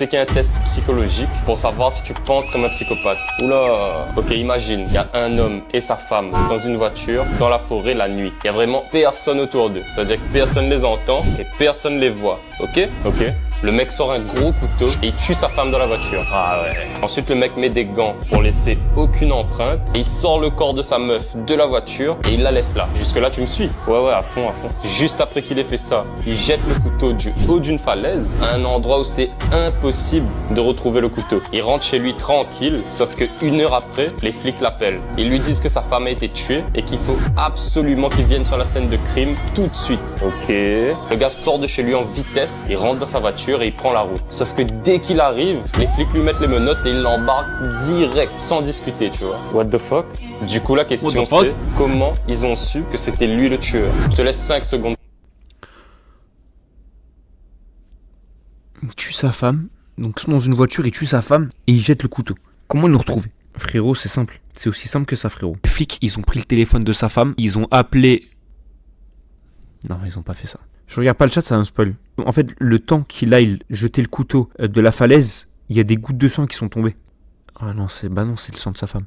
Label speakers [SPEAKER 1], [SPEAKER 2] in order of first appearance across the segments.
[SPEAKER 1] C'est qu'il y a un test psychologique pour savoir si tu penses comme un psychopathe. Oula, ok, imagine, il y a un homme et sa femme dans une voiture, dans la forêt, la nuit. Il y a vraiment personne autour d'eux. Ça veut dire que personne les entend et personne les voit. Ok? Ok. Le mec sort un gros couteau et il tue sa femme dans la voiture. Ah ouais. Ensuite, le mec met des gants pour laisser aucune empreinte et il sort le corps de sa meuf de la voiture et il la laisse là. Jusque là, tu me suis? Ouais, à fond, à fond. Juste après qu'il ait fait ça, il jette le couteau du haut d'une falaise à un endroit où c'est impossible de retrouver le couteau. Il rentre chez lui tranquille, sauf que 1 heure après, les flics l'appellent. Ils lui disent que sa femme a été tuée et qu'il faut absolument qu'il vienne sur la scène de crime tout de suite. Ok. Le gars sort de chez lui en vitesse, il rentre dans sa voiture et il prend la route. Sauf que dès qu'il arrive, les flics lui mettent les menottes et il l'embarque direct, sans discuter, tu vois. What the fuck? Du coup, la question c'est comment ils ont su que c'était lui le tueur? Je te laisse 5 secondes.
[SPEAKER 2] Il tue sa femme, donc dans une voiture, il tue sa femme et il jette le couteau. Comment ils l'ont retrouvé? Frérot, c'est simple. C'est aussi simple que ça, frérot. Les flics, ils ont pris le téléphone de sa femme, ils ont appelé... Non, ils ont pas fait ça. Je regarde pas le chat, ça va me spoil. En fait, le temps qu'il aille jeter le couteau de la falaise, il y a des gouttes de sang qui sont tombées. Ah non, c'est le sang de sa femme.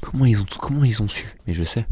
[SPEAKER 2] Comment ils ont su? Mais je sais.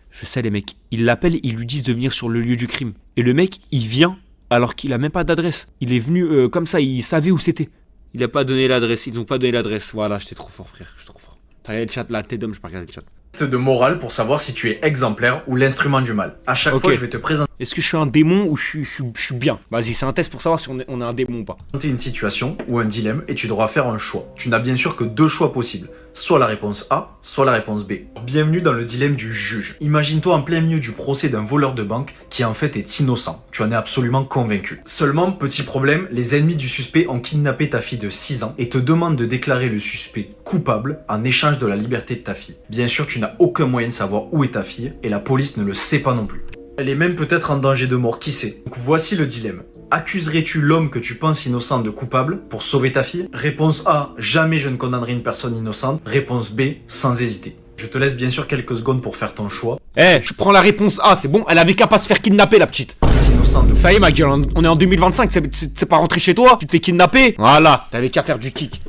[SPEAKER 2] Je sais, les mecs. Ils l'appellent, ils lui disent de venir sur le lieu du crime. Et le mec, il vient alors qu'il a même pas d'adresse. Il est venu comme ça, il savait où c'était. Il a pas donné l'adresse, ils ont pas donné l'adresse. Voilà, j'étais trop fort, frère, je suis trop fort. T'as regardé le chat là, t'es d'homme, je peux regarder le chat.
[SPEAKER 3] De morale pour savoir si tu es exemplaire ou l'instrument du mal. À chaque fois, je vais te présenter
[SPEAKER 2] Est-ce que je suis un démon ou je suis bien? Vas-y, c'est un test pour savoir si on est un démon ou pas.
[SPEAKER 3] une situation ou un dilemme et tu devras faire un choix. Tu n'as bien sûr que 2 choix possibles. Soit la réponse A, soit la réponse B. Bienvenue dans le dilemme du juge. Imagine-toi en plein milieu du procès d'un voleur de banque qui en fait est innocent. Tu en es absolument convaincu. Seulement, petit problème, les ennemis du suspect ont kidnappé ta fille de 6 ans et te demandent de déclarer le suspect coupable en échange de la liberté de ta fille. Bien sûr, tu n'as aucun moyen de savoir où est ta fille et la police ne le sait pas non plus. Elle est même peut-être en danger de mort, qui sait. Donc voici le dilemme. Accuserais-tu l'homme que tu penses innocent de coupable pour sauver ta fille? Réponse A, jamais je ne condamnerai une personne innocente. Réponse B, sans hésiter. Je te laisse bien sûr quelques secondes pour faire ton choix.
[SPEAKER 2] Tu prends la réponse A, c'est bon, elle avait qu'à pas se faire kidnapper, la petite.
[SPEAKER 3] Innocent de...
[SPEAKER 2] Ça y est, ma gueule, on est en 2025, c'est pas rentré chez toi, tu te fais kidnapper. Voilà, t'avais qu'à faire du kick.